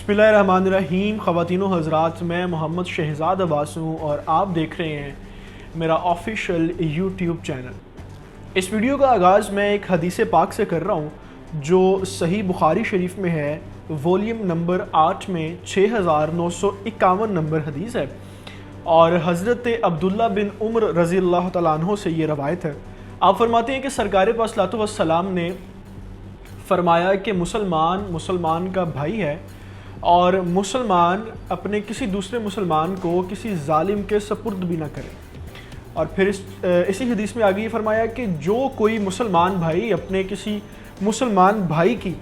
بسم اللہ الرحمن الرحیم۔ خواتین و حضرات، میں محمد شہزاد عباس ہوں اور آپ دیکھ رہے ہیں میرا آفیشیل یوٹیوب چینل۔ اس ویڈیو کا آغاز میں ایک حدیث پاک سے کر رہا ہوں جو صحیح بخاری شریف میں ہے، ولیوم نمبر 8 میں 6951 نمبر حدیث ہے، اور حضرت عبداللہ بن عمر رضی اللہ تعالیٰ عنہ سے یہ روایت ہے۔ آپ فرماتے ہیں کہ سرکار پاک صلی اللہ علیہ وسلم نے فرمایا کہ مسلمان کا بھائی ہے، اور مسلمان اپنے کسی دوسرے مسلمان کو کسی ظالم کے سپرد بھی نہ کرے۔ اور پھر اسی حدیث میں آگے یہ فرمایا کہ جو کوئی مسلمان بھائی اپنے کسی مسلمان بھائی کی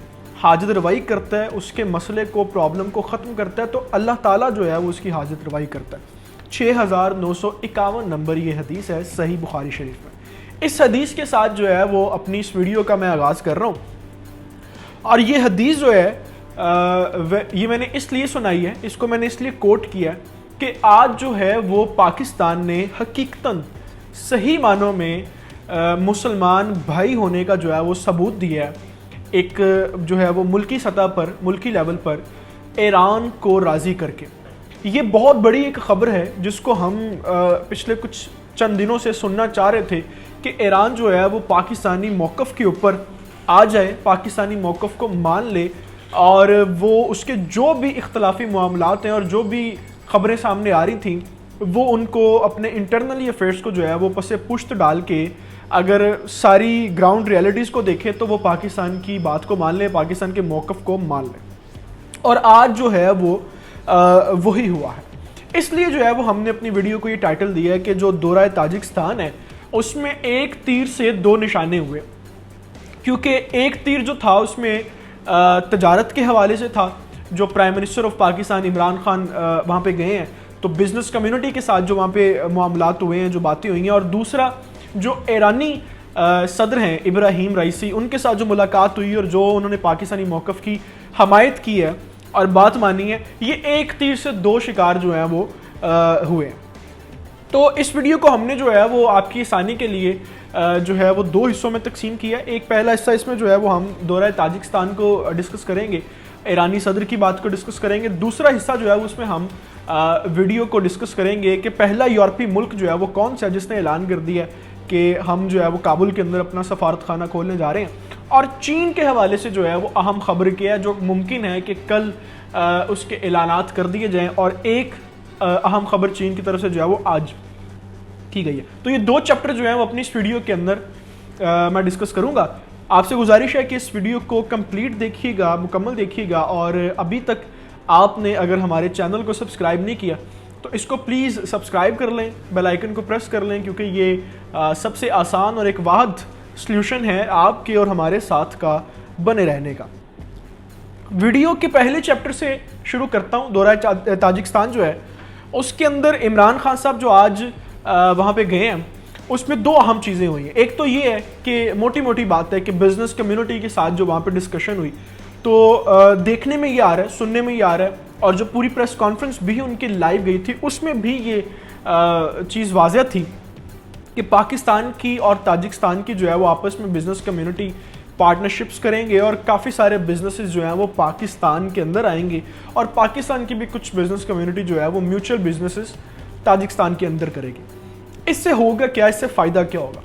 حاجت روائی کرتا ہے، اس کے مسئلے کو، پرابلم کو ختم کرتا ہے، تو اللہ تعالیٰ جو ہے وہ اس کی حاجت روائی کرتا ہے۔ 6951 نمبر یہ حدیث ہے صحیح بخاری شریف میں۔ اس حدیث کے ساتھ جو ہے وہ اپنی اس ویڈیو کا میں آغاز کر رہا ہوں، اور یہ حدیث جو ہے یہ میں نے اس لیے سنائی ہے، اس کو میں نے اس لیے کوٹ کیا کہ آج جو ہے وہ پاکستان نے حقیقتاً صحیح معنوں میں مسلمان بھائی ہونے کا جو ہے وہ ثبوت دیا ہے، ایک جو ہے وہ ملکی سطح پر، ملکی لیول پر ایران کو راضی کر کے۔ یہ بہت بڑی ایک خبر ہے جس کو ہم پچھلے کچھ چند دنوں سے سننا چاہ رہے تھے کہ ایران جو ہے وہ پاکستانی موقف کے اوپر آ جائے، پاکستانی موقف کو مان لے، اور وہ اس کے جو بھی اختلافی معاملات ہیں اور جو بھی خبریں سامنے آ رہی تھیں، وہ ان کو اپنے انٹرنلی افیئرس کو جو ہے وہ پس پشت ڈال کے اگر ساری گراؤنڈ ریئلٹیز کو دیکھے تو وہ پاکستان کی بات کو مان لے، پاکستان کے موقف کو مان لے۔ اور آج جو ہے وہ وہی ہوا ہے۔ اس لیے جو ہے وہ ہم نے اپنی ویڈیو کو یہ ٹائٹل دیا ہے کہ جو دورہ تاجکستان ہے اس میں ایک تیر سے دو نشانے ہوئے، کیونکہ ایک تیر جو تھا اس میں تجارت کے حوالے سے تھا، جو prime minister of Pakistan Imran Khan وہاں پہ گئے ہیں تو بزنس کمیونٹی کے ساتھ جو وہاں پہ معاملات ہوئے ہیں، جو باتیں ہوئی ہیں، اور دوسرا جو ایرانی صدر ہیں ابراہیم رئیسی، ان کے ساتھ جو ملاقات ہوئی اور جو انہوں نے پاکستانی موقف کی حمایت کی ہے اور بات مانی ہے، یہ ایک تیر سے دو شکار جو ہیں وہ ہوئے ہیں۔ تو اس ویڈیو کو ہم نے جو ہے وہ آپ کی آسانی کے لیے جو ہے وہ دو حصوں میں تقسیم کیا ہے۔ ایک پہلا حصہ اس میں جو ہے وہ ہم دورہ تاجکستان کو ڈسکس کریں گے، ایرانی صدر کی بات کو ڈسکس کریں گے۔ دوسرا حصہ جو ہے اس میں ہم ویڈیو کو ڈسکس کریں گے کہ پہلا یورپی ملک جو ہے وہ کون سا ہے جس نے اعلان کر دیا کہ ہم جو ہے وہ کابل کے اندر اپنا سفارت خانہ کھولنے جا رہے ہیں، اور چین کے حوالے سے جو ہے وہ اہم خبر کیا ہے جو ممکن ہے کہ کل اس کے اعلانات کر دیے جائیں، اور ایک اہم خبر چین کی طرف سے جو ہے وہ آج کی گئی ہے۔ تو یہ دو چیپٹر جو ہیں وہ اپنی اس ویڈیو کے اندر میں ڈسکس کروں گا۔ آپ سے گزارش ہے کہ اس ویڈیو کو کمپلیٹ دیکھیے گا، مکمل دیکھیے گا، اور ابھی تک آپ نے اگر ہمارے چینل کو سبسکرائب نہیں کیا تو اس کو پلیز سبسکرائب کر لیں، بیل آئیکن کو پریس کر لیں، کیونکہ یہ سب سے آسان اور ایک واحد سلیوشن ہے آپ کے اور ہمارے ساتھ کا بنے رہنے کا۔ ویڈیو کے پہلے چیپٹر سے شروع کرتا ہوں۔ دورہ تاجکستان جو ہے اس کے اندر عمران خان صاحب جو آج وہاں پہ گئے ہیں، اس میں دو اہم چیزیں ہوئی ہیں۔ ایک تو یہ ہے کہ موٹی موٹی بات ہے کہ بزنس کمیونٹی کے ساتھ جو وہاں پہ ڈسکشن ہوئی تو دیکھنے میں یہ آ رہا ہے، سننے میں یہ آ رہا ہے، اور جو پوری پریس کانفرنس بھی ان کی لائیو گئی تھی اس میں بھی یہ چیز واضح تھی کہ پاکستان کی اور تاجکستان کی جو ہے وہ آپس میں بزنس کمیونٹی پارٹنرشپس کریں گے، اور کافی سارے بزنسز جو ہیں وہ پاکستان کے اندر آئیں گے، اور پاکستان کی بھی کچھ بزنس کمیونٹی جو ہے وہ میوچل بزنسز تاجکستان کے اندر کرے گی۔ اس سے ہوگا کیا، اس سے فائدہ کیا ہوگا؟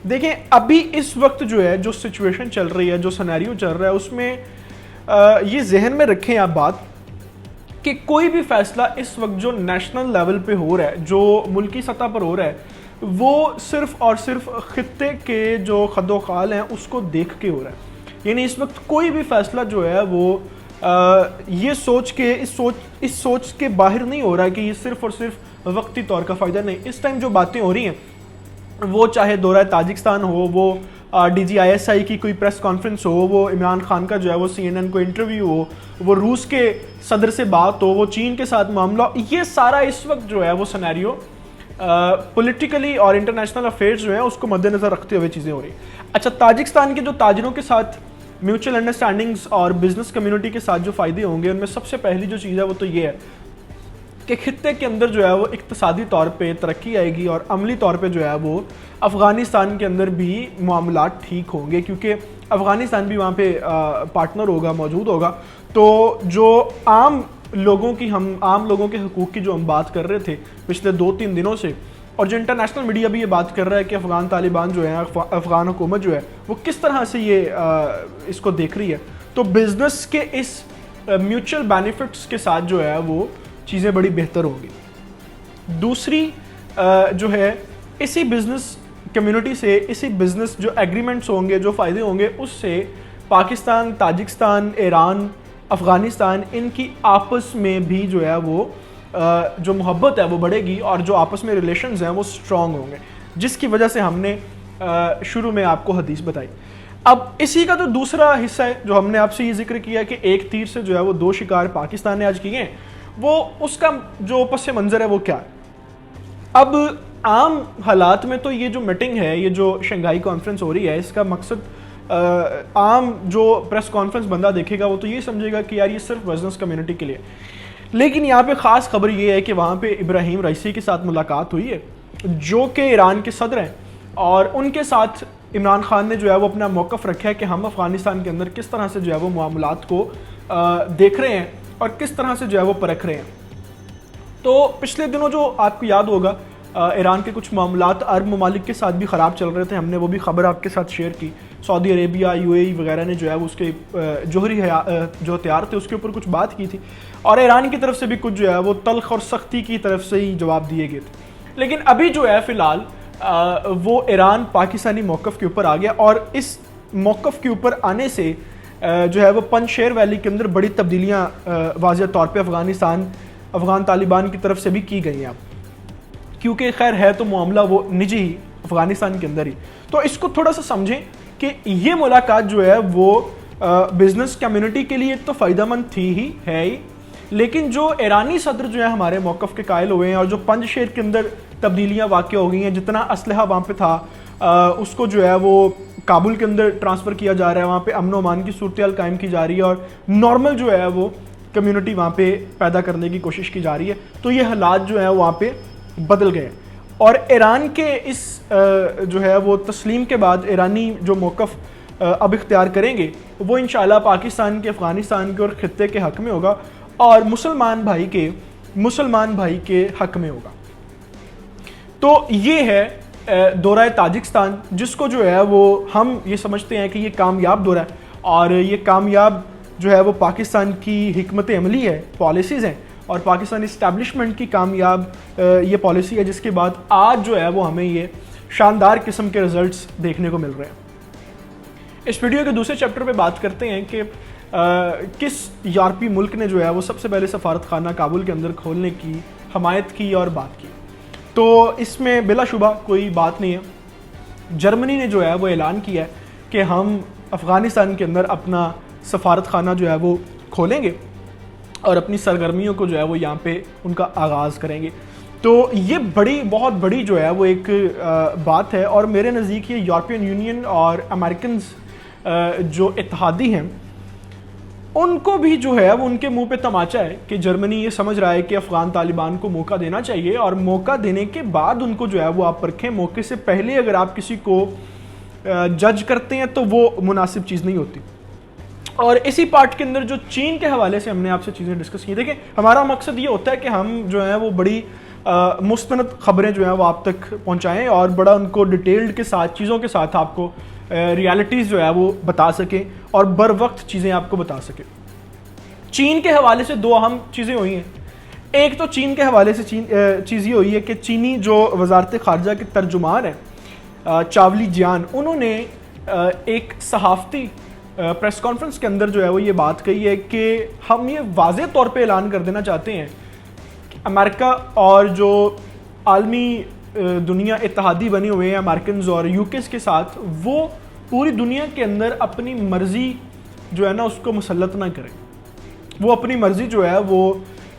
دیکھیں، ابھی اس وقت جو ہے جو سچویشن چل رہی ہے، جو سینیریو چل رہا ہے، اس میں یہ ذہن میں رکھیں آپ بات کہ کوئی بھی فیصلہ اس وقت جو نیشنل لیول پہ ہو رہا ہے، جو ملکی سطح پر ہو رہا ہے، وہ صرف اور صرف خطے کے جو خد و خال ہیں اس کو دیکھ کے ہو رہا ہے۔ یعنی اس وقت کوئی بھی فیصلہ جو ہے وہ یہ سوچ کے اس سوچ کے باہر نہیں ہو رہا ہے کہ یہ صرف اور صرف وقتی طور کا فائدہ نہیں۔ اس ٹائم جو باتیں ہو رہی ہیں، وہ چاہے دورہ تاجکستان ہو، وہ DGISI کی کوئی پریس کانفرنس ہو، وہ عمران خان کا جو ہے وہ CNN کو انٹرویو ہو، وہ روس کے صدر سے بات ہو، وہ چین کے ساتھ معاملہ، یہ سارا اس وقت جو ہے وہ سینیریو پولیٹیکلی اور انٹرنیشنل افیئرز جو ہیں اس کو مد نظر رکھتے ہوئے چیزیں ہو رہی ہیں۔ اچھا، تاجکستان کے جو تاجروں کے ساتھ میوچل انڈرسٹینڈنگز اور بزنس کمیونٹی کے ساتھ جو فائدے ہوں گے، ان میں سب سے پہلی جو چیز ہے وہ تو یہ ہے کہ خطے کے اندر جو ہے وہ اقتصادی طور پہ ترقی آئے گی اور عملی طور پہ جو ہے وہ افغانستان کے اندر بھی معاملات ٹھیک ہوں گے، کیونکہ افغانستان بھی وہاں پہ پارٹنر ہوگا، موجود ہوگا۔ تو جو عام لوگوں کے حقوق کی جو ہم بات کر رہے تھے پچھلے 2-3 دنوں سے، اور جو انٹرنیشنل میڈیا بھی یہ بات کر رہا ہے کہ افغان طالبان جو ہیں، افغان حکومت جو ہے وہ کس طرح سے اس کو دیکھ رہی ہے، تو بزنس کے اس میوچل بینیفٹس کے ساتھ جو ہے وہ چیزیں بڑی بہتر ہوں گی۔ دوسری جو ہے اسی بزنس کمیونٹی سے، اسی بزنس جو ایگریمنٹس ہوں گے، جو فائدے ہوں گے، اس سے پاکستان، تاجکستان، ایران، افغانستان، ان کی آپس میں بھی جو ہے وہ جو محبت ہے وہ بڑھے گی، اور جو آپس میں ریلیشنز ہیں وہ سٹرونگ ہوں گے، جس کی وجہ سے ہم نے شروع میں آپ کو حدیث بتائی۔ اب اسی کا جو دوسرا حصہ ہے جو ہم نے آپ سے یہ ذکر کیا کہ ایک تیر سے جو ہے وہ 2 شکار پاکستان نے آج کیے ہیں، وہ اس کا جو پس منظر ہے وہ کیا ہے۔ اب عام حالات میں تو یہ جو میٹنگ ہے، یہ جو شنگھائی کانفرنس ہو رہی ہے، اس کا مقصد عام جو پریس کانفرنس بندہ دیکھے گا وہ تو یہ سمجھے گا کہ یار یہ صرف بزنس کمیونٹی کے لیے، لیکن یہاں پہ خاص خبر یہ ہے کہ وہاں پہ ابراہیم رئیسی کے ساتھ ملاقات ہوئی ہے، جو کہ ایران کے صدر ہیں، اور ان کے ساتھ عمران خان نے جو ہے وہ اپنا موقف رکھا ہے کہ ہم افغانستان کے اندر کس طرح سے جو ہے وہ معاملات کو دیکھ رہے ہیں اور کس طرح سے جو ہے وہ پرکھ رہے ہیں۔ تو پچھلے دنوں جو آپ کو یاد ہوگا ایران کے کچھ معاملات عرب ممالک کے ساتھ بھی خراب چل رہے تھے، ہم نے وہ بھی خبر آپ کے ساتھ شیئر کی۔ سعودی عربیہ، UAE وغیرہ نے جو ہے وہ اس کے جوہری جو ہتھیار تھے اس کے اوپر کچھ بات کی تھی، اور ایران کی طرف سے بھی کچھ جو ہے وہ تلخ اور سختی کی طرف سے ہی جواب دیے گئے تھے۔ لیکن ابھی جو ہے فی الحال وہ ایران پاکستانی موقف کے اوپر آ گیا، اور اس موقف کے اوپر آنے سے جو ہے وہ پنج شیر ویلی کے اندر بڑی تبدیلیاں واضح طور پہ افغان طالبان کی طرف سے بھی کی گئی ہیں، کیونکہ خیر ہے تو معاملہ وہ نجی ہی افغانستان کے اندر ہی۔ تو اس کو تھوڑا سا سمجھیں کہ یہ ملاقات جو ہے وہ بزنس کمیونٹی کے لیے تو فائدہ مند تھی ہی، ہے ہی، لیکن جو ایرانی صدر جو ہے ہمارے موقف کے قائل ہوئے ہیں، اور جو پنج شیر کے اندر تبدیلیاں واقع ہو گئی ہیں، جتنا اسلحہ وہاں پہ تھا اس کو جو ہے وہ کابل کے اندر ٹرانسفر کیا جا رہا ہے، وہاں پہ امن و امان کی صورتحال قائم کی جا رہی ہے، اور نارمل جو ہے وہ کمیونٹی وہاں پہ پیدا کرنے کی کوشش کی جا رہی ہے، تو یہ حالات جو ہیں وہاں پہ بدل گئے۔ اور ایران کے اس جو ہے وہ تسلیم کے بعد ایرانی جو موقف اب اختیار کریں گے وہ انشاءاللہ پاکستان کے، افغانستان کے اور خطے کے حق میں ہوگا، اور مسلمان بھائی کے حق میں ہوگا۔ تو یہ ہے دورہ تاجکستان، جس کو جو ہے وہ ہم یہ سمجھتے ہیں کہ یہ کامیاب دورہ ہے، اور یہ کامیاب جو ہے وہ پاکستان کی حکمت عملی ہے، پالیسیز ہیں، اور پاکستانی اسٹیبلشمنٹ کی کامیاب یہ پالیسی ہے، جس کے بعد آج جو ہے وہ ہمیں یہ شاندار قسم کے رزلٹس دیکھنے کو مل رہے ہیں۔ اس ویڈیو کے دوسرے چیپٹر پہ بات کرتے ہیں کہ کس یورپی ملک نے جو ہے وہ سب سے پہلے سفارت خانہ کابل کے اندر کھولنے کی حمایت کی اور بات کی۔ تو اس میں بلا شبہ کوئی بات نہیں ہے، جرمنی نے جو ہے وہ اعلان کیا ہے کہ ہم افغانستان کے اندر اپنا سفارت خانہ جو ہے وہ کھولیں گے، اور اپنی سرگرمیوں کو جو ہے وہ یہاں پہ ان کا آغاز کریں گے۔ تو یہ بہت بڑی جو ہے وہ ایک بات ہے، اور میرے نزدیک یہ یورپین یونین اور امریکنز جو اتحادی ہیں ان کو بھی جو ہے وہ ان کے منہ پہ تماچا ہے کہ جرمنی یہ سمجھ رہا ہے کہ افغان طالبان کو موقع دینا چاہیے، اور موقع دینے کے بعد ان کو جو ہے وہ آپ پرکھیں، موقع سے پہلے اگر آپ کسی کو جج کرتے ہیں تو وہ مناسب چیز نہیں ہوتی۔ اور اسی پارٹ کے اندر جو چین کے حوالے سے ہم نے آپ سے چیزیں ڈسکس کی، دیکھیں ہمارا مقصد یہ ہوتا ہے کہ ہم جو ہیں وہ بڑی مستند خبریں جو ہیں وہ آپ تک پہنچائیں، اور بڑا ان کو ڈیٹیلڈ کے ساتھ، چیزوں کے ساتھ آپ کو ریالٹیز جو ہے وہ بتا سکیں، اور بر وقت چیزیں آپ کو بتا سکیں۔ چین کے حوالے سے 2 اہم چیزیں ہوئی ہیں۔ ایک تو چین کے حوالے سے چیز یہ ہوئی ہے کہ چینی جو وزارت خارجہ کے ترجمان ہیں چاولی جیان، انہوں نے ایک صحافتی پریس کانفرنس کے اندر جو ہے وہ یہ بات کہی ہے کہ ہم یہ واضح طور پہ اعلان کر دینا چاہتے ہیں کہ امریکہ اور جو عالمی دنیا اتحادی بنے ہوئے ہیں امریکنز اور یوکیز کے ساتھ، وہ پوری دنیا کے اندر اپنی مرضی جو ہے نا اس کو مسلط نہ کریں۔ وہ اپنی مرضی جو ہے وہ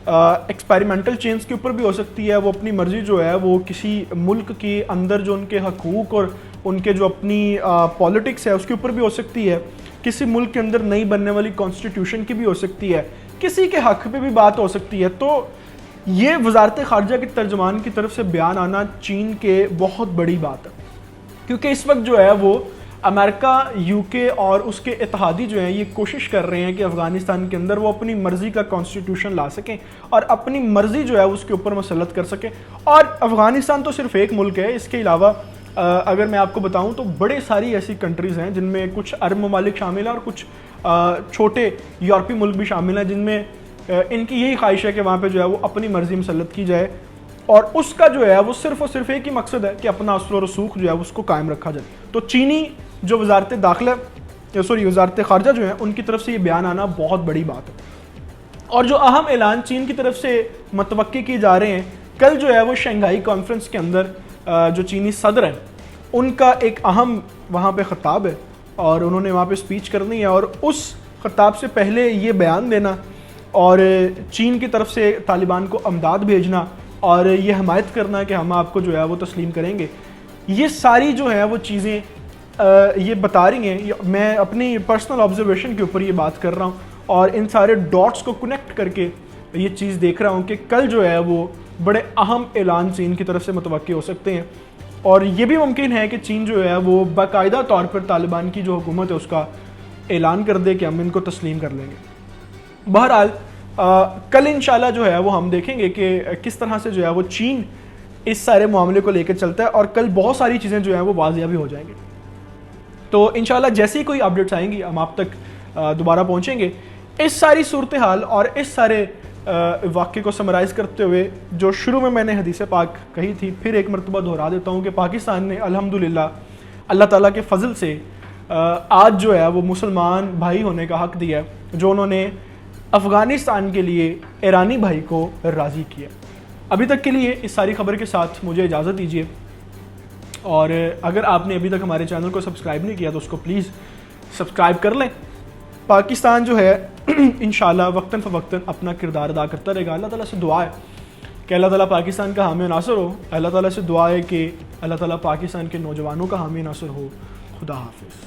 ایکسپیریمنٹل چینج کے اوپر بھی ہو سکتی ہے، وہ اپنی مرضی جو ہے وہ کسی ملک کے اندر جو ان کے حقوق اور ان کے جو اپنی پالیٹکس ہے اس کے اوپر بھی ہو سکتی ہے، کسی ملک کے اندر نئی بننے والی کانسٹیٹیوشن کی بھی ہو سکتی ہے، کسی کے حق پہ بھی بات ہو سکتی ہے۔ تو یہ وزارت خارجہ کے ترجمان کی طرف سے بیان آنا چین کے بہت بڑی بات ہے، کیونکہ اس وقت جو ہے وہ امریکہ، یو کے اور اس کے اتحادی جو ہیں یہ کوشش کر رہے ہیں کہ افغانستان کے اندر وہ اپنی مرضی کا کانسٹیٹیوشن لا سکیں اور اپنی مرضی جو ہے اس کے اوپر مسلط کر سکیں۔ اور افغانستان تو صرف ایک ملک ہے، اس کے علاوہ اگر میں آپ کو بتاؤں تو بڑے ساری ایسی کنٹریز ہیں جن میں کچھ عرب ممالک شامل ہیں اور کچھ چھوٹے یورپی ملک بھی شامل ہیں جن میں ان کی یہی خواہش ہے کہ وہاں پہ جو ہے وہ اپنی مرضی مسلط کی جائے، اور اس کا جو ہے وہ صرف اور صرف ایک ہی مقصد ہے کہ اپنا اصل و رسوخ جو ہے اس کو قائم رکھا جائے۔ تو چینی جو وزارت خارجہ جو ہیں ان کی طرف سے یہ بیان آنا بہت بڑی بات ہے۔ اور جو اہم اعلان چین کی طرف سے متوقع کیے جا رہے ہیں، کل جو ہے وہ شنگھائی کانفرنس کے اندر جو چینی صدر ہیں ان کا ایک اہم وہاں پہ خطاب ہے اور انہوں نے وہاں پہ سپیچ کرنی ہے، اور اس خطاب سے پہلے یہ بیان دینا اور چین کی طرف سے طالبان کو امداد بھیجنا اور یہ حمایت کرنا کہ ہم آپ کو جو ہے وہ تسلیم کریں گے، یہ ساری جو ہے وہ چیزیں یہ بتا رہی ہیں۔ میں اپنی پرسنل آبزرویشن کے اوپر یہ بات کر رہا ہوں اور ان سارے ڈاٹس کو کنیکٹ کر کے یہ چیز دیکھ رہا ہوں کہ کل جو ہے وہ بڑے اہم اعلان چین کی طرف سے متوقع ہو سکتے ہیں، اور یہ بھی ممکن ہے کہ چین جو ہے وہ باقاعدہ طور پر طالبان کی جو حکومت ہے اس کا اعلان کر دے کہ ہم ان کو تسلیم کر لیں گے۔ بہرحال کل انشاءاللہ جو ہے وہ ہم دیکھیں گے کہ کس طرح سے جو ہے وہ چین اس سارے معاملے کو لے کے چلتا ہے، اور کل بہت ساری چیزیں جو ہیں وہ واضح بھی ہو جائیں گی۔ تو انشاءاللہ جیسے ہی کوئی اپڈیٹس آئیں گی ہم آپ تک دوبارہ پہنچیں گے۔ اس ساری صورتحال اور اس سارے واقعے کو سمرائز کرتے ہوئے جو شروع میں نے حدیث پاک کہی تھی، پھر ایک مرتبہ دہرا دیتا ہوں کہ پاکستان نے الحمدللہ اللہ تعالیٰ کے فضل سے آج جو ہے وہ مسلمان بھائی ہونے کا حق دیا ہے، جو انہوں نے افغانستان کے لیے ایرانی بھائی کو راضی کیا۔ ابھی تک کے لیے اس ساری خبر کے ساتھ مجھے اجازت دیجیے، اور اگر آپ نے ابھی تک ہمارے چینل کو سبسکرائب نہیں کیا تو اس کو پلیز سبسکرائب کر لیں۔ پاکستان جو ہے انشاءاللہ وقتاً فوقتاً اپنا کردار ادا کرتا رہے گا۔ اللہ تعالیٰ سے دعا ہے کہ اللہ تعالیٰ پاکستان کا حامی ناصر ہو، اللہ تعالیٰ سے دعا ہے کہ اللہ تعالیٰ پاکستان کے نوجوانوں کا حامی ناصر ہو۔ خدا حافظ۔